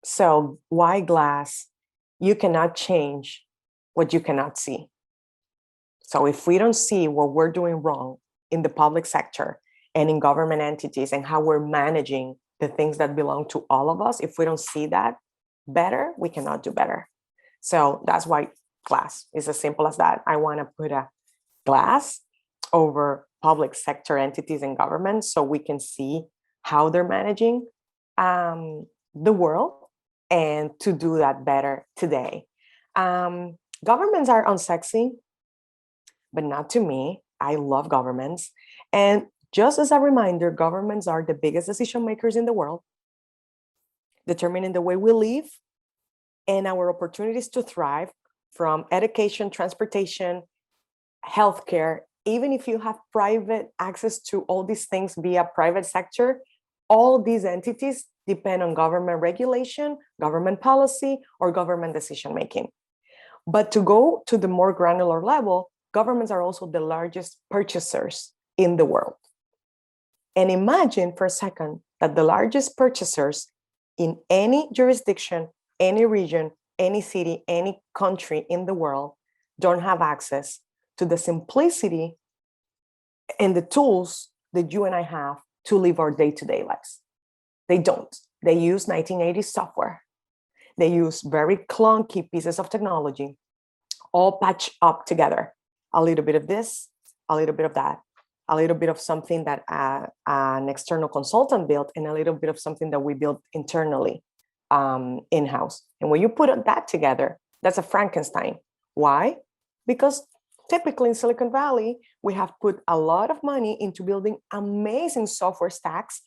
So why glass? You cannot change what you cannot see. So if we don't see what we're doing wrong in the public sector and in government entities and how we're managing the things that belong to all of us, if we don't see that better, we cannot do better. So that's why glass is as simple as that. I want to put a glass over public sector entities and governments so we can see how they're managing the world and to do that better today. Governments are unsexy, but not to me. I love governments. And just as a reminder, governments are the biggest decision makers in the world, determining the way we live and our opportunities to thrive, from education, transportation, healthcare. Even if you have private access to all these things via private sector, all these entities depend on government regulation, government policy, or government decision making. But to go to the more granular level, governments are also the largest purchasers in the world. And imagine for a second that the largest purchasers in any jurisdiction, any region, any city, any country in the world don't have access to the simplicity and the tools that you and I have to live our day-to-day lives. They don't. They use 1980s software. They use very clunky pieces of technology, all patched up together. A little bit of this, a little bit of that, a little bit of something that an external consultant built, and a little bit of something that we built internally in-house. And when you put that together, that's a Frankenstein. Why? Because typically in Silicon Valley, we have put a lot of money into building amazing software stacks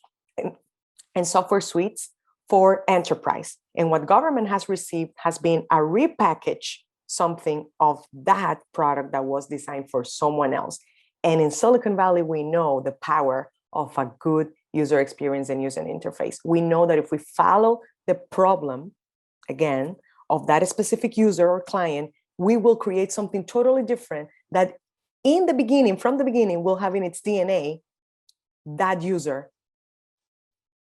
and software suites for enterprise. And what government has received has been a repackage something of that product that was designed for someone else. And in Silicon Valley, we know the power of a good user experience and user interface. We know that if we follow the problem, again, of that specific user or client, we will create something totally different that in the beginning, from the beginning, will have in its DNA that user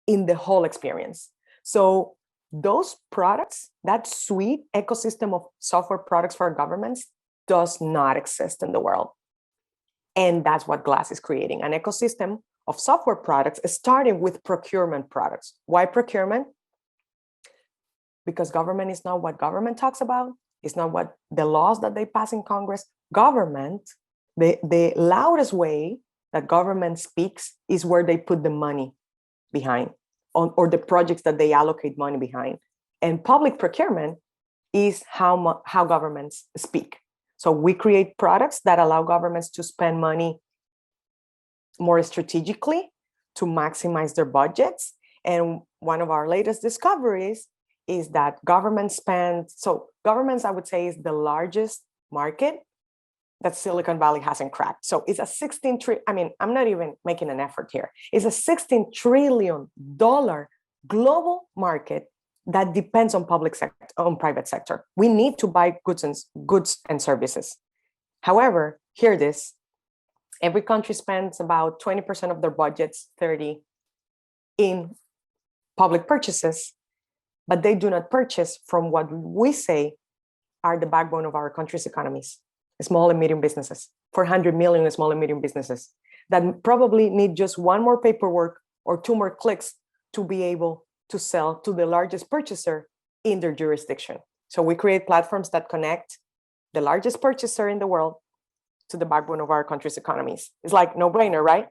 in the whole experience. So those products, that suite ecosystem of software products for governments does not exist in the world. And that's what Glass is creating, an ecosystem of software products, starting with procurement products. Why procurement? Because government is not what government talks about. It's not what the laws that they pass in Congress. Government, the loudest way that government speaks is where they put the money behind, or the projects that they allocate money behind. And public procurement is how governments speak. So we create products that allow governments to spend money more strategically to maximize their budgets. And one of our latest discoveries is that governments, I would say, is the largest market that Silicon Valley hasn't cracked. So it's a 16 trillion, I'm not even making an effort here. It's a $16 trillion global market that depends on private sector. We need to buy goods and services. However, hear this, every country spends about 20% of their budgets, 30 in public purchases, but they do not purchase from what we say are the backbone of our country's economies, small and medium businesses, 400 million small and medium businesses that probably need just one more paperwork or two more clicks to be able to sell to the largest purchaser in their jurisdiction. So we create platforms that connect the largest purchaser in the world to the backbone of our country's economies. It's like no brainer, right?